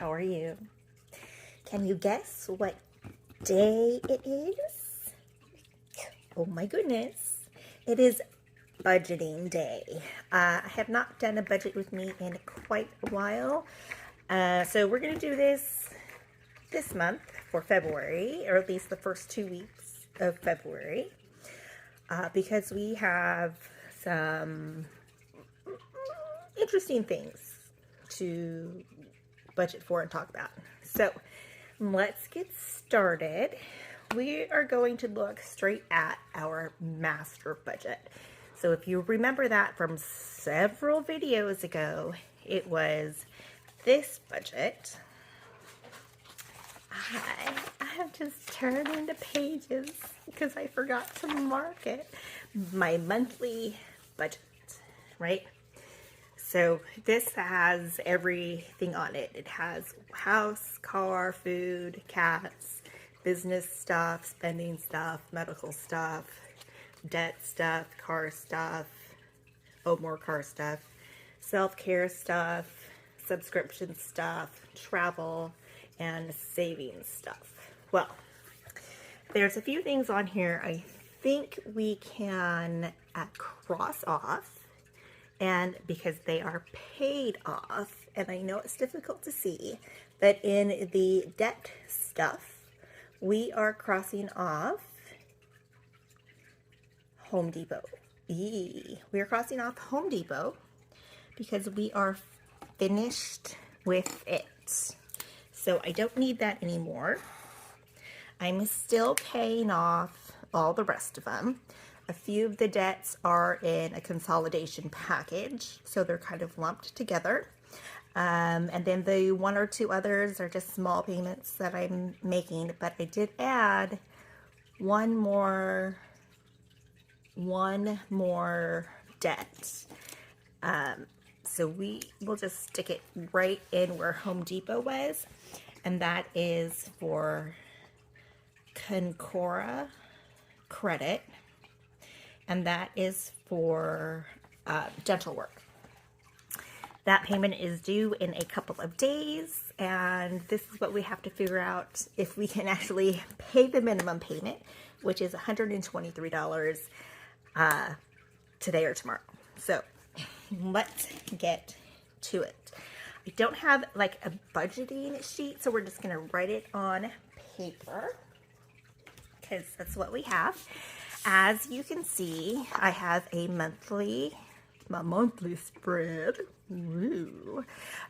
How are you? Can you guess what day it is? Oh my goodness. It is budgeting day. I have not done a budget with me in quite a while. So we're going to do this month for February, or at least the first 2 weeks of February, because we have some interesting things to budget for and talk about. So let's get started. We are going to look straight at our master budget. So if you remember that from several videos ago, it was this budget. I have just turned the pages because I forgot to mark it. My monthly budget, right? So this has everything on it. It has house, car, food, cats, business stuff, spending stuff, medical stuff, debt stuff, car stuff, more car stuff, self-care stuff, subscription stuff, travel, and savings stuff. Well, there's a few things on here I think we can cross off, and because they are paid off, and I know it's difficult to see, but in the debt stuff, we are crossing off Home Depot. We are crossing off Home Depot because we are finished with it. So I don't need that anymore. I'm still paying off all the rest of them. A few of the debts are in a consolidation package, so they're kind of lumped together. And then the one or two others are just small payments that I'm making, but I did add one more debt. So we will just stick it right in where Home Depot was, and that is for Quintero credit, and that is for dental work. That payment is due in a couple of days, and this is what we have to figure out if we can actually pay the minimum payment, which is $123 today or tomorrow. So let's get to it. I don't have like a budgeting sheet, so we're just going to write it on paper because that's what we have. As you can see, I have my monthly spread. Woo.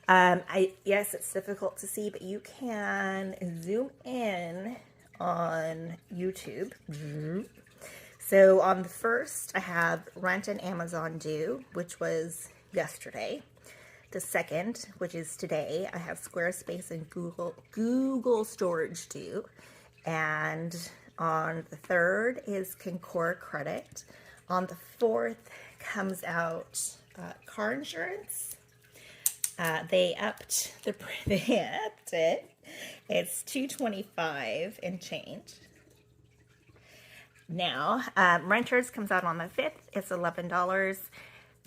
Yes, it's difficult to see, but you can zoom in on YouTube. So on the first, I have rent and Amazon due, which was yesterday. The second, which is today, I have Squarespace and Google storage due. And on the third is Quintero credit. On the fourth comes out car insurance. They upped it. It's $225 and change. Now, renters comes out on the 5th. It's $11.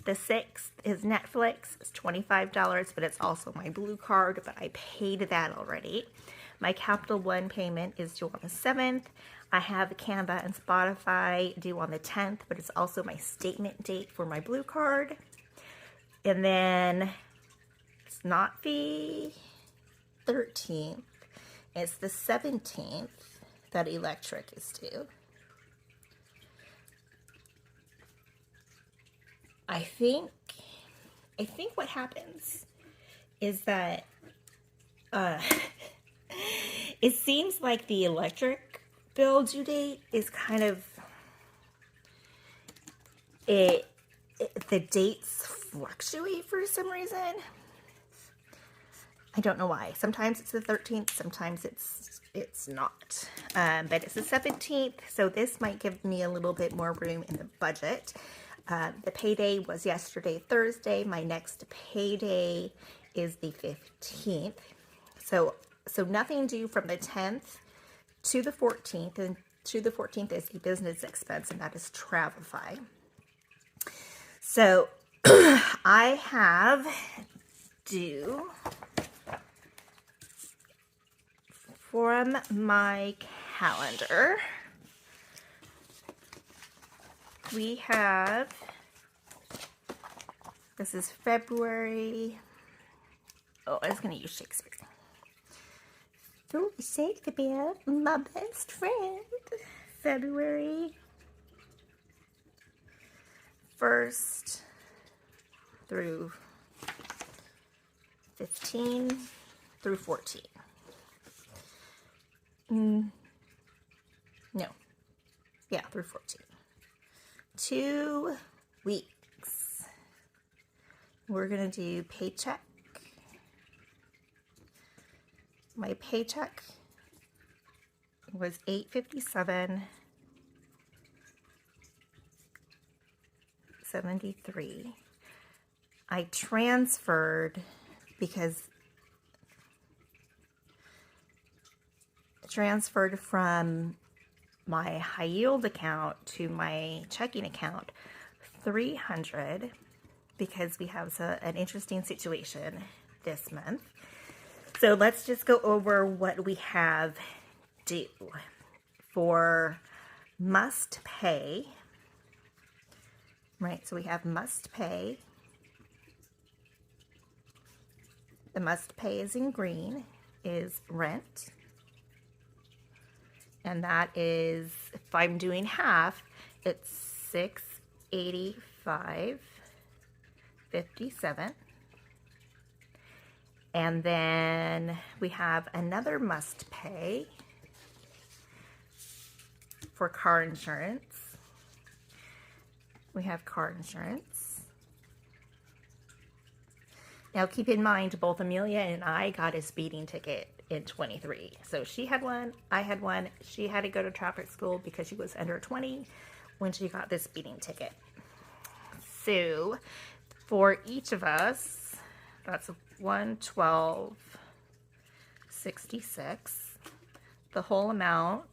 The 6th is Netflix. It's $25, but it's also my Blue Card, but I paid that already. My Capital One payment is due on the 7th. I have Canva and Spotify due on the 10th, but it's also my statement date for my Blue Card. And then it's not the 13th. It's the 17th that electric is due. I think what happens is that it seems like the electric bill due date is kind of the dates fluctuate for some reason. I don't know why. Sometimes it's the 13th, sometimes it's not. But it's the 17th, so this might give me a little bit more room in the budget. The payday was yesterday, Thursday. My next payday is the 15th. So nothing due from the 10th to the 14th, and to the 14th is a business expense, and that is Travify. So I have due from my calendar, we have, this is February. Oh, I was going to use Shakespeare. Oh, Shakespeare, my best friend. February 1st through 15 through 14. No. Yeah, through 14. 2 weeks. We're going to do paycheck. My paycheck was $857.73. I transferred from my high yield account to my checking account $300 because we have an interesting situation this month. So let's just go over what we have due. For must pay, right? So we have must pay. The must pay is in green, is rent. And that is, if I'm doing half, it's $685.57. And then we have another must pay for car insurance. We have car insurance. Now keep in mind, both Amelia and I got a speeding ticket in 23. So she had one, I had one. She had to go to traffic school because she was under 20 when she got this speeding ticket. So for each of us, that's $112.66. The whole amount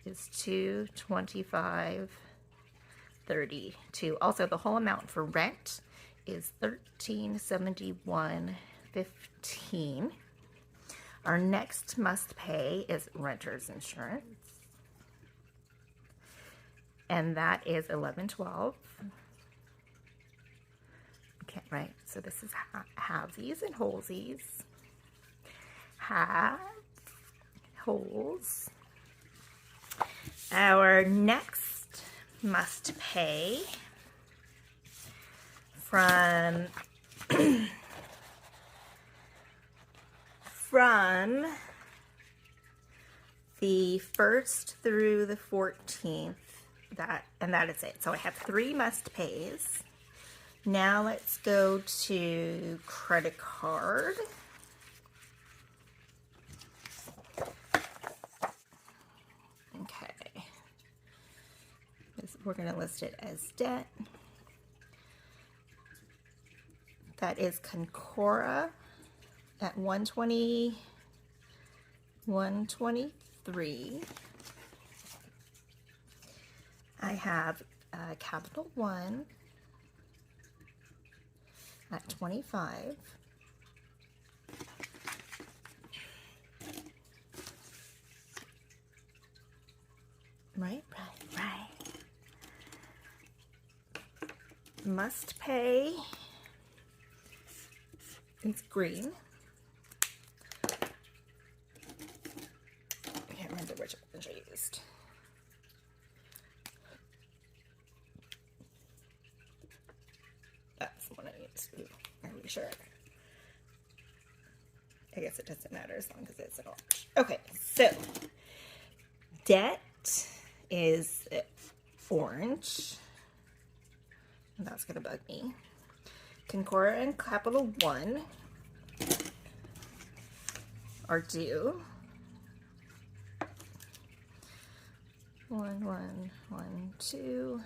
is $225.32. Also, the whole amount for rent is $1371.15. Our next must pay is renter's insurance, and that is $1112. Okay, right, so this is halvesies and wholesies. Halves, wholes. Our next must pay from the 1st through the 14th, that is it. So I have 3 must pays. Now let's go to credit card. Okay. We're going to list it as debt. That is Quintero at 123. I have Capital One at 25. Right. Must pay. It's green. I can't remember which orange I used. That's the one I used. Are we sure? I guess it doesn't matter as long as it's an orange. Okay, so debt is orange. That's gonna bug me. Quintero and Capital One are due. 1, 1, 1, 2,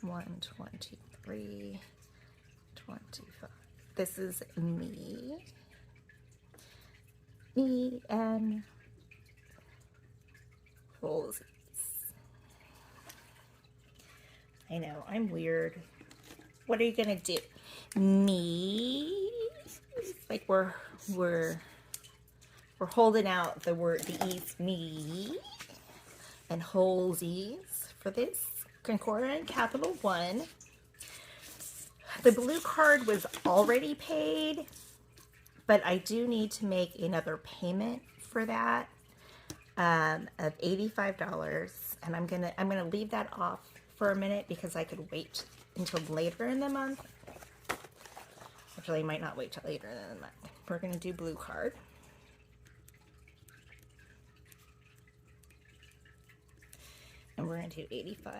123, 25. This is me and Rosie's. I know, I'm weird. What are you gonna do? Me? Like we're We're holding out the E's me and holesies for this Quintero Capital One. The blue card was already paid, but I do need to make another payment for that of $85, and I'm gonna leave that off for a minute because I could wait until later in the month. Actually, I might not wait till later in the month. We're gonna do blue card. And we're going to do 85.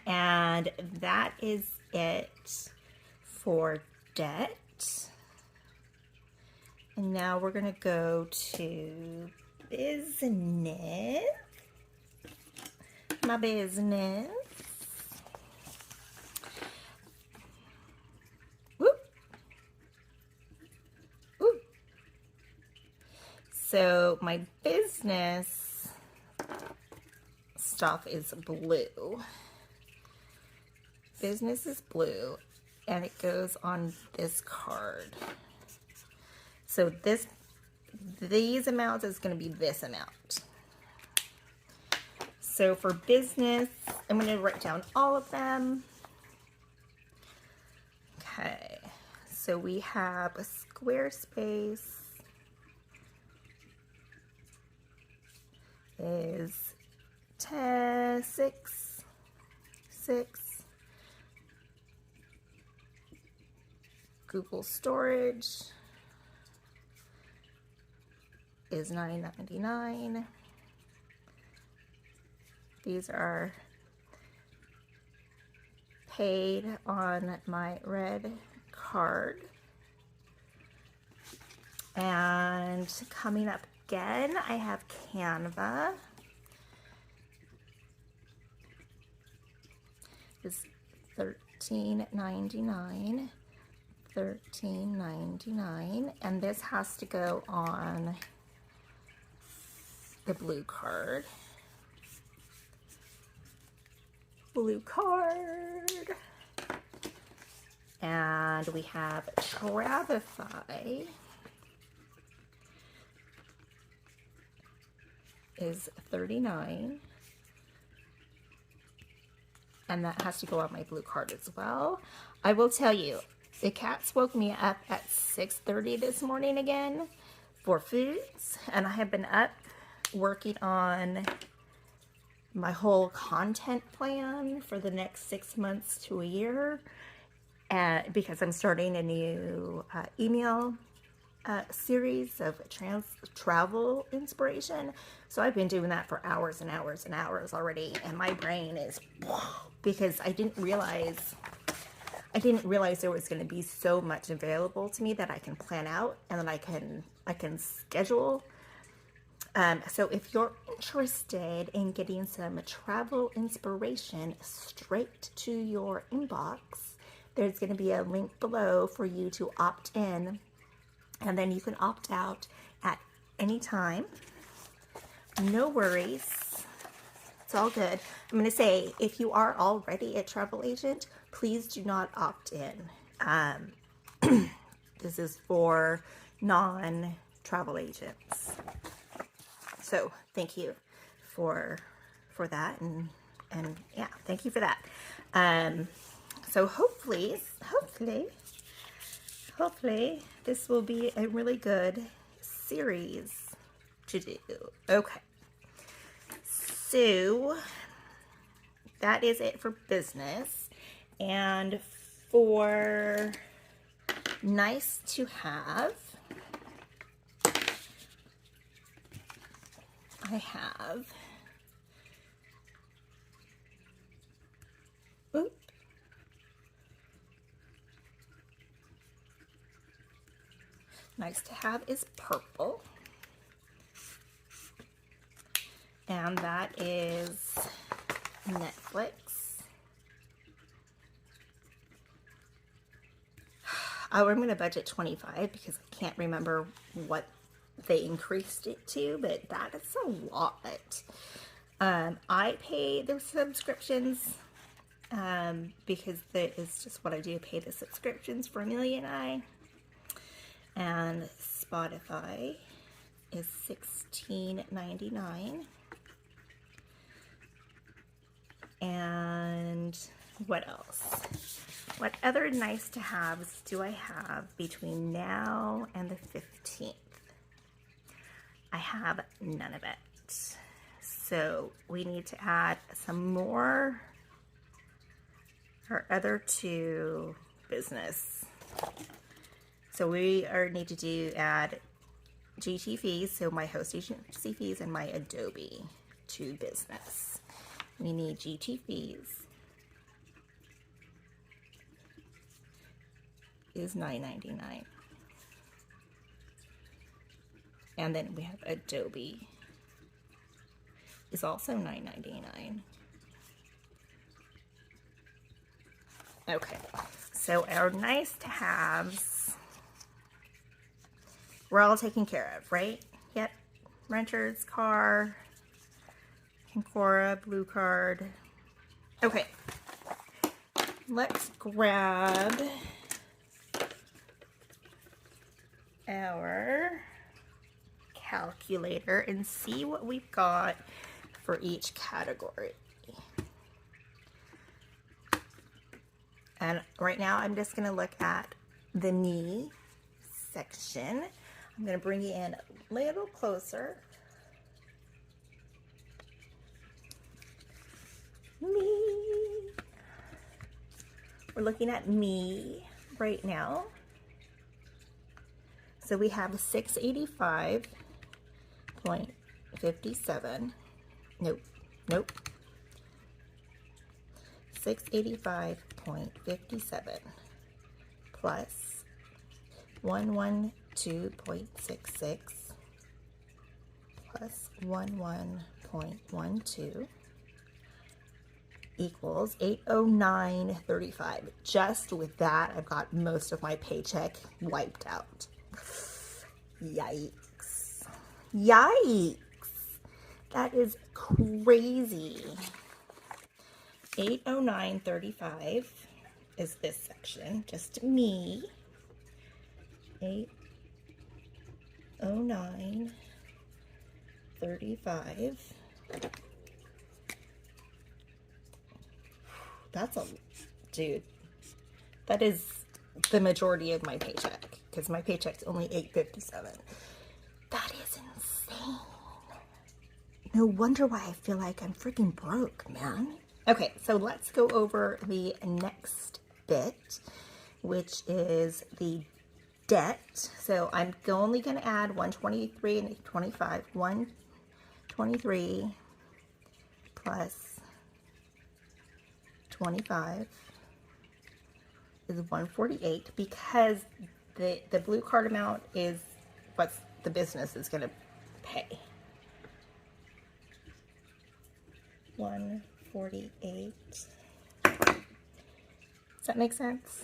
And that is it for debt. And now we're going to go to business. My business. So my business stuff is blue. Business is blue, and it goes on this card. So these amounts is going to be this amount. So for business, I'm going to write down all of them. Okay. So we have a Squarespace. Is 6. Google Storage is $9.99. These are paid on my red card. And coming up again, I have Canva. It's $13.99. $13.99, and this has to go on the blue card. Blue card. And we have Travify. Is $39, and that has to go on my blue card as well. I will tell you, the cats woke me up at 6:30 this morning again for foods, and I have been up working on my whole content plan for the next 6 months to a year, because I'm starting a new email series of travel inspiration. So I've been doing that for hours and hours and hours already, and my brain is, because I didn't realize there was going to be so much available to me that I can plan out and then I can schedule. So if you're interested in getting some travel inspiration straight to your inbox, there's going to be a link below for you to opt in. And then you can opt out at any time. No worries. It's all good. I'm going to say, if you are already a travel agent, please do not opt in. This is for non-travel agents. So thank you for that. And yeah, thank you for that. So hopefully, this will be a really good series to do. Okay. So that is it for business. And for nice to have, I have, nice to have is purple. And that is Netflix. Oh, I'm going to budget 25 because I can't remember what they increased it to, but that is a lot. I pay the subscriptions because that is just what I do, pay the subscriptions for Amelia and I. And Spotify is $16.99. And what else? What other nice to haves do I have between now and the 15th? I have none of it. So we need to add some more, our other two business. So we need to add GT fees, so my host agency fees and my Adobe to business. We need GT fees is $9.99. And then we have Adobe is also $9.99. Okay, so our nice to haves, we're all taken care of, right? Yep, renters, car, Quintero, blue card. Okay, let's grab our calculator and see what we've got for each category. And right now I'm just going to look at the knee section. I'm going to bring you in a little closer. Me. We're looking at me right now. So we have 685.57. Nope. 685.57 plus 112.66 plus 11.12 equals 809.35. Just with that, I've got most of my paycheck wiped out. Yikes. Yikes. That is crazy. 809.35 is this section, just me. 809.35. That's a, dude, that is the majority of my paycheck, because my paycheck's only $8.57. That is insane. No wonder why I feel like I'm freaking broke, man. Okay, so let's go over the next bit, which is the debt. So I'm only going to add 123 and 25. 123 plus 25 is 148, because the blue card amount is what the business is going to pay. 148. Does that make sense?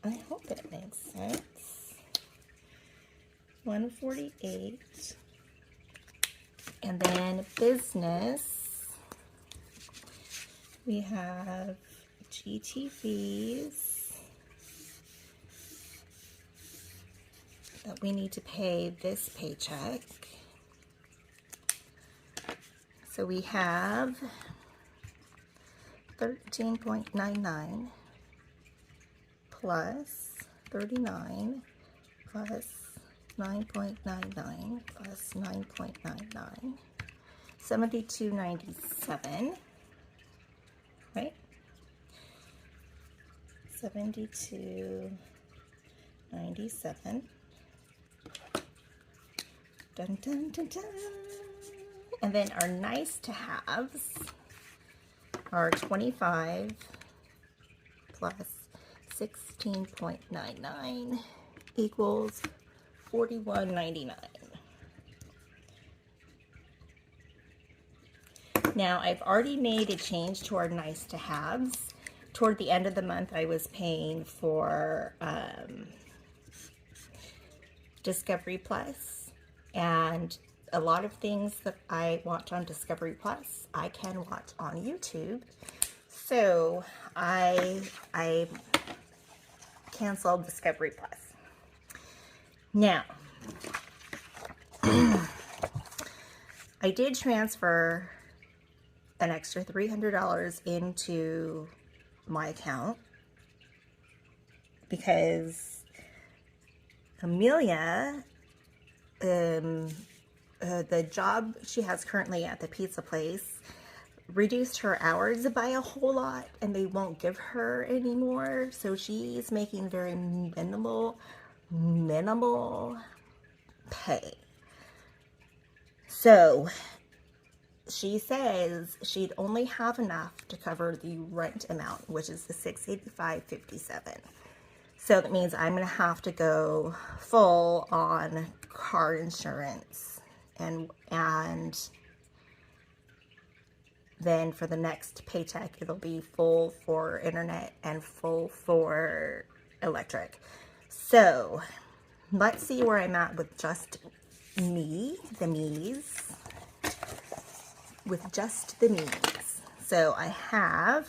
I hope it makes sense. 148. And then business, we have GT fees that we need to pay this paycheck. So we have 13.99 plus 39 plus 9.99 plus 9.99, 72.97, right? 72.97. Dun dun dun dun. And then our nice to haves are 25 plus 16.99 equals 41.99. Now I've already made a change to our nice to haves. Toward the end of the month, I was paying for Discovery Plus, and a lot of things that I watch on Discovery Plus, I can watch on YouTube. So I canceled Discovery Plus. Now, I did transfer an extra $300 into my account because Amelia, the job she has currently at the pizza place, reduced her hours by a whole lot, and they won't give her anymore. So she's making very minimal pay. So she says she'd only have enough to cover the rent amount, which is the $685.57. So that means I'm going to have to go full on car insurance, and then for the next paycheck it'll be full for internet and full for electric. So let's see where I'm at with just me, the me's. With just the me's. So I have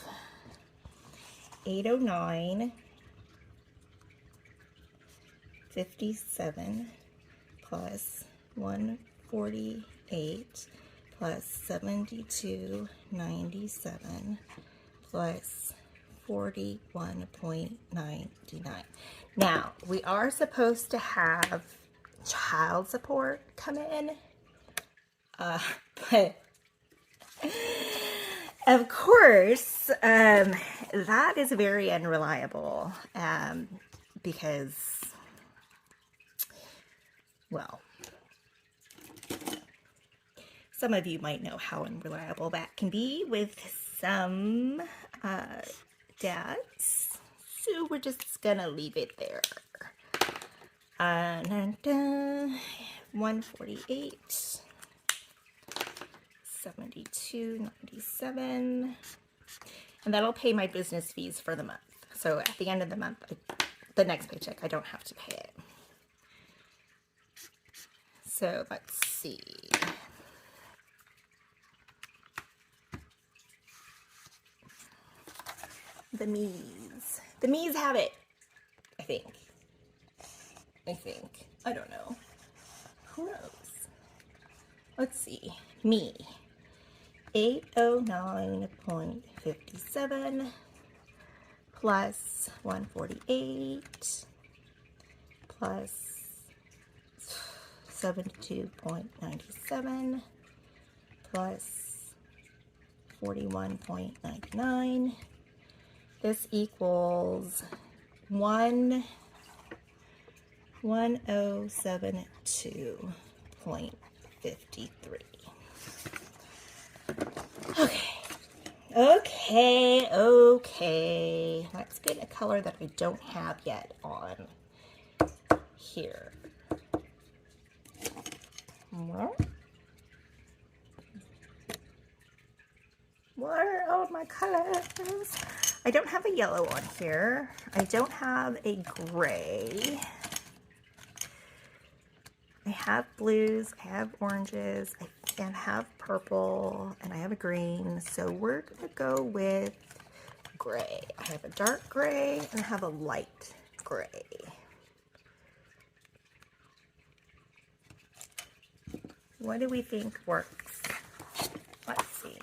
$809.57 plus $148 plus $72.97 plus $41.99. Now, we are supposed to have child support come in, but of course, that is very unreliable, because, well, some of you might know how unreliable that can be with some dads, so we're just gonna leave it there. 148. 72.97, and that'll pay my business fees for the month. So at the end of the month, the next paycheck, I don't have to pay it. So let's see. The me's have it, I think. I don't know. Who knows? Let's see. Me. 809.57 plus 148 plus 72.97 plus 41.99. This equals 1072.53. Okay. Let's get a color that I don't have yet on here. What are all my colors? I don't have a yellow on here. I don't have a gray. I have blues, I have oranges, and have purple, and I have a green. So we're gonna go with gray. I have a dark gray and I have a light gray. What do we think works? Let's see.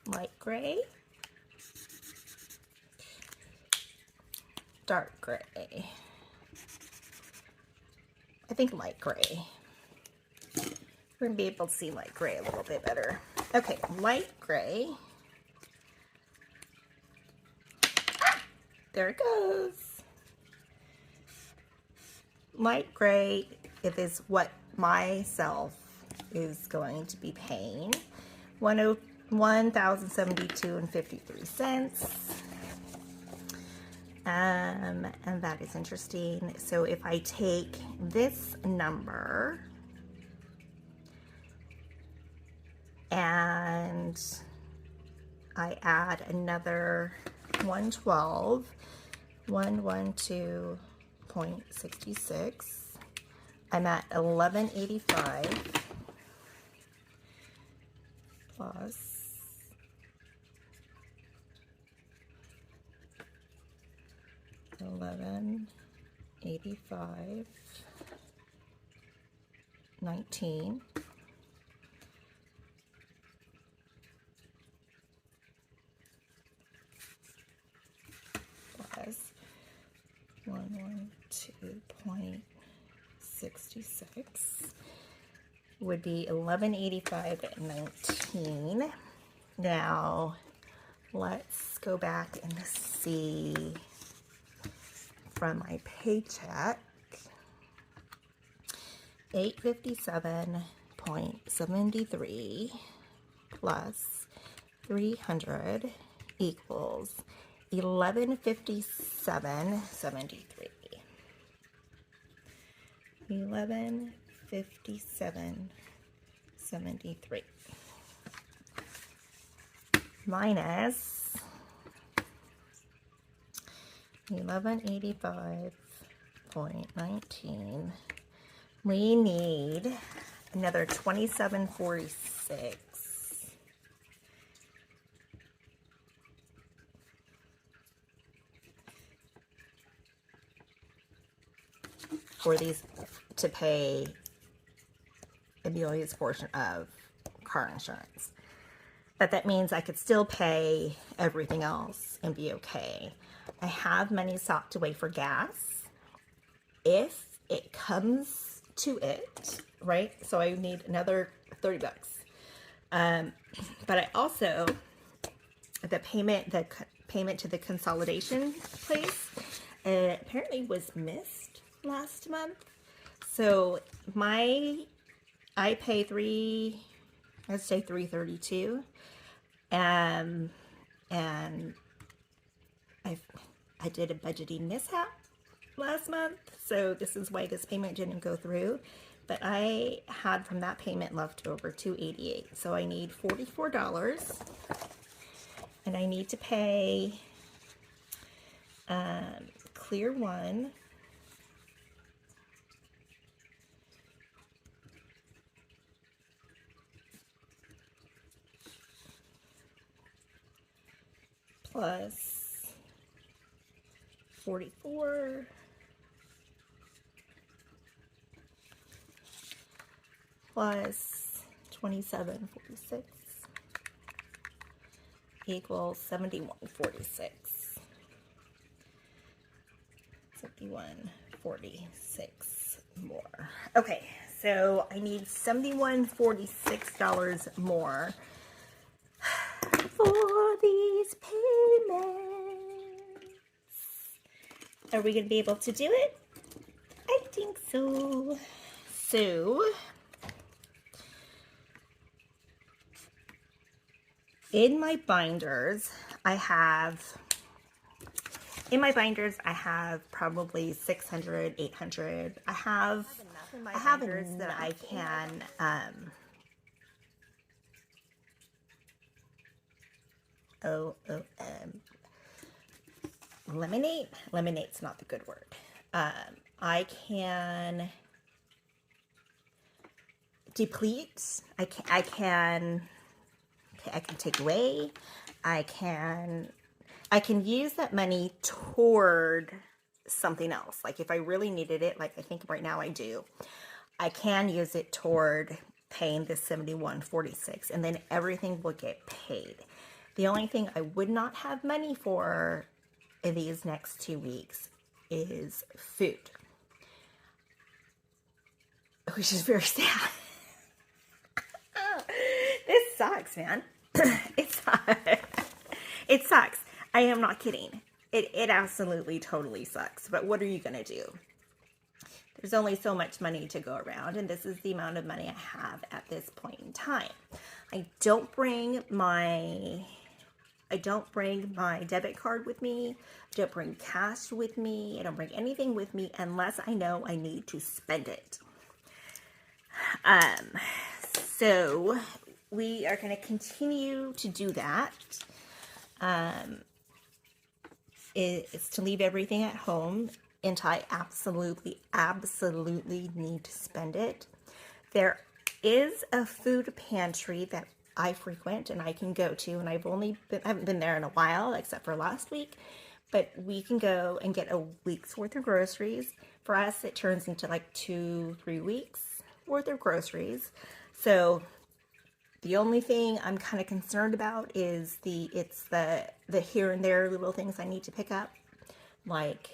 Light gray, dark gray. I think light gray. We're gonna be able to see light gray a little bit better. Okay, light gray. There it goes. Light gray, it is what myself is going to be paying. $1,072.53. And that is interesting. So if I take this number and I add another 112.66, I'm at 1185 plus 1185.19 plus 112.66 would be 1185.19. Now let's go back and see from my paycheck. 857.73 plus 300 equals 1157.73. 1157.73 minus 1185.19. We need another 27.46 for these to pay Amelia's portion of car insurance. But that means I could still pay everything else and be okay. I have money socked away for gas if it comes to it, right? So I need another 30 bucks. But I also, the payment to the consolidation place apparently was missed last month. So I pay $332, and I did a budgeting mishap last month, so this is why this payment didn't go through. But I had from that payment left over $288, so I need $44, and I need to pay Clear One plus 44 plus 27.46 equals 71.46. 71.46 more. Okay, so I need $71.46 more for these payments. Are we going to be able to do it? I think so. So, in my binders, I have probably 600, 800. I have enough that I can eliminate. Eliminate's not the good word. I can deplete. I can take away. I can use that money toward something else. Like if I really needed it, like I think right now I do, I can use it toward paying this $71.46, and then everything will get paid. The only thing I would not have money for in these next 2 weeks is food, which is very sad. This sucks, man. It sucks. It sucks. I am not kidding. It absolutely totally sucks. But what are you going to do? There's only so much money to go around, and this is the amount of money I have at this point in time. I don't bring my debit card with me. I don't bring cash with me. I don't bring anything with me unless I know I need to spend it. So we are going to continue to do that. Is to leave everything at home until I absolutely need to spend it. There is a food pantry that I frequent and I can go to, and I haven't been there in a while except for last week, but we can go and get a week's worth of groceries. For us, it turns into like 2-3 weeks worth of groceries. So the only thing I'm kind of concerned about is the here and there little things I need to pick up, like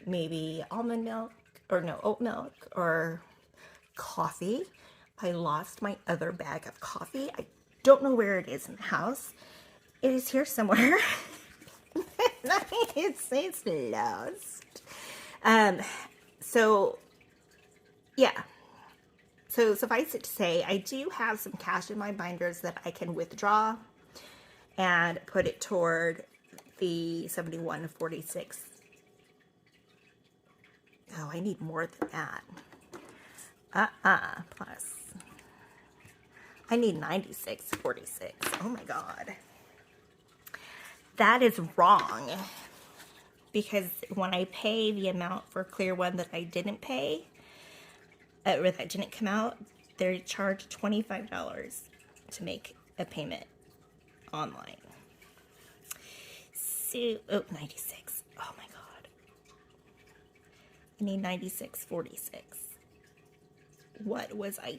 maybe almond milk, or no, oat milk, or coffee. I lost my other bag of coffee. I don't know where it is in the house. It is here somewhere. it's lost. So yeah. So suffice it to say, I do have some cash in my binders that I can withdraw and put it toward the 71.46. Oh, I need more than that. Plus. I need 96.46. Oh my God. That is wrong. Because when I pay the amount for Clear One that I didn't pay, or that didn't come out, they're charged $25 to make a payment online. So, 96. Oh my God. I need 96.46. What was I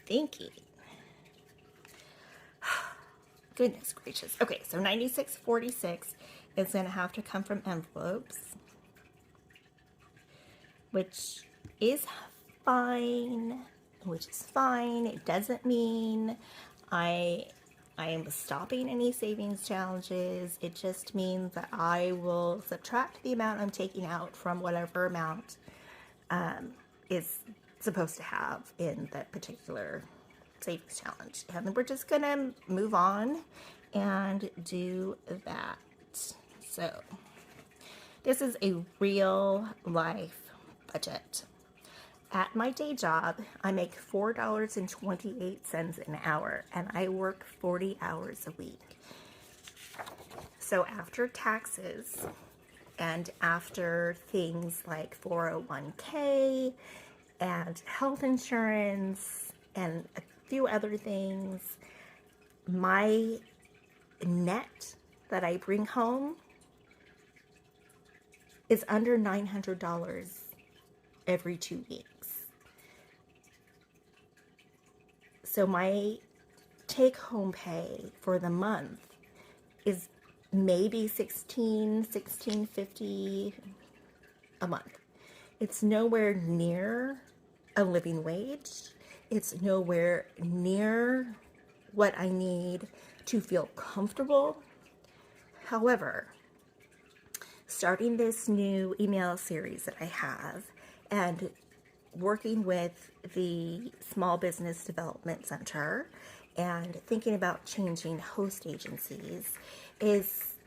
thinking? Goodness gracious. Okay, so 96.46 is going to have to come from envelopes, which is fine. It doesn't mean I am stopping any savings challenges. It just means that I will subtract the amount I'm taking out from whatever amount is supposed to have in that particular savings challenge. And then we're just gonna move on and do that. So this is a real life budget. At my day job, I make $4.28 an hour, and I work 40 hours a week. So after taxes and after things like 401k and health insurance and a few other things, my net that I bring home is under $900 every 2 weeks. So my take-home pay for the month is maybe $16.50 a month. It's nowhere near a living wage. It's nowhere near what I need to feel comfortable. However, starting this new email series that I have and working with the Small Business Development Center and thinking about changing host agencies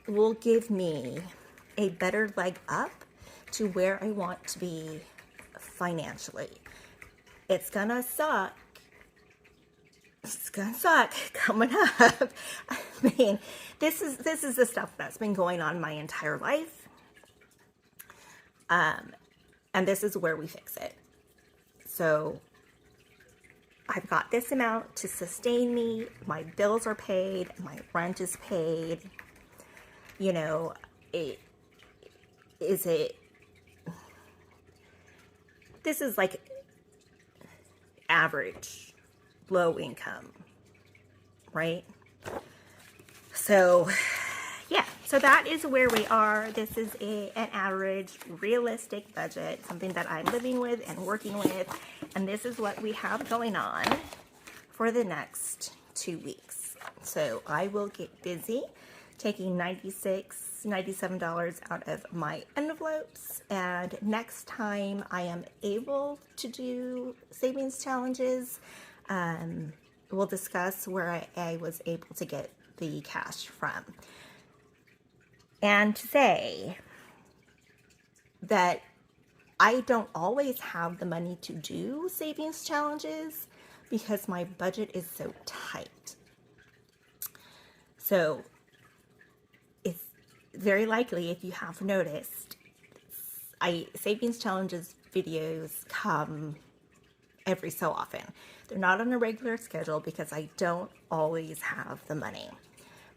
will give me a better leg up to where I want to be financially. It's gonna suck. It's gonna suck coming up. I mean, this is the stuff that's been going on my entire life. And this is where we fix it. So I've got this amount to sustain me. My bills are paid. My rent is paid. You know, this is like average, low income, right? So yeah, so that is where we are. This is an average, realistic budget, something that I'm living with and working with. And this is what we have going on for the next 2 weeks. So I will get busy taking $97 out of my envelopes. And next time I am able to do savings challenges, we'll discuss where I was able to get the cash from. And to say that I don't always have the money to do savings challenges because my budget is so tight. So it's very likely, if you have noticed, savings challenges videos come every so often. They're not on a regular schedule because I don't always have the money.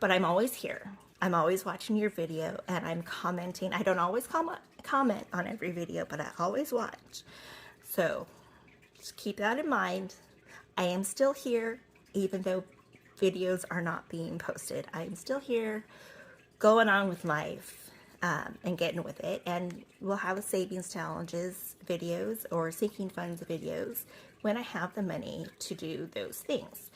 But I'm always here. I'm always watching your video and I'm commenting. I don't always comment on every video, but I always watch. So just keep that in mind. I am still here, even though videos are not being posted. I am still here going on with life and getting with it. And we'll have a savings challenges videos or sinking funds videos when I have the money to do those things.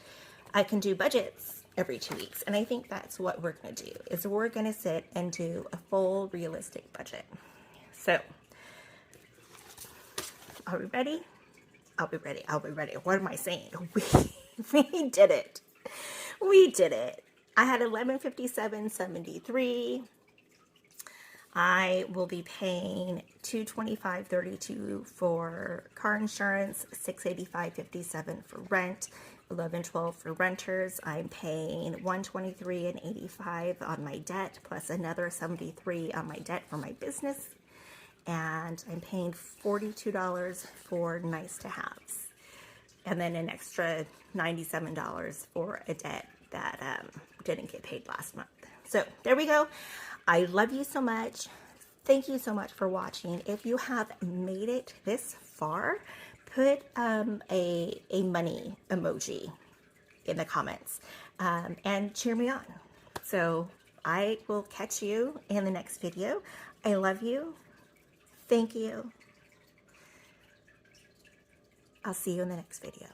I can do budgets every 2 weeks. And I think that's what we're going to do, is we're going to sit and do a full realistic budget. So, are we ready? I'll be ready. I'll be ready. What am I saying? We did it. We did it. I had $1157.73. I will be paying $225.32 for car insurance, $685.57 for rent, $1112 for renters. I'm paying $123.85 on my debt, plus another $73 on my debt for my business. And I'm paying $42 for nice to haves. And then an extra $97 for a debt that didn't get paid last month. So there we go. I love you so much. Thank you so much for watching. If you have made it this far, put a money emoji in the comments and cheer me on. So I will catch you in the next video. I love you. Thank you. I'll see you in the next video.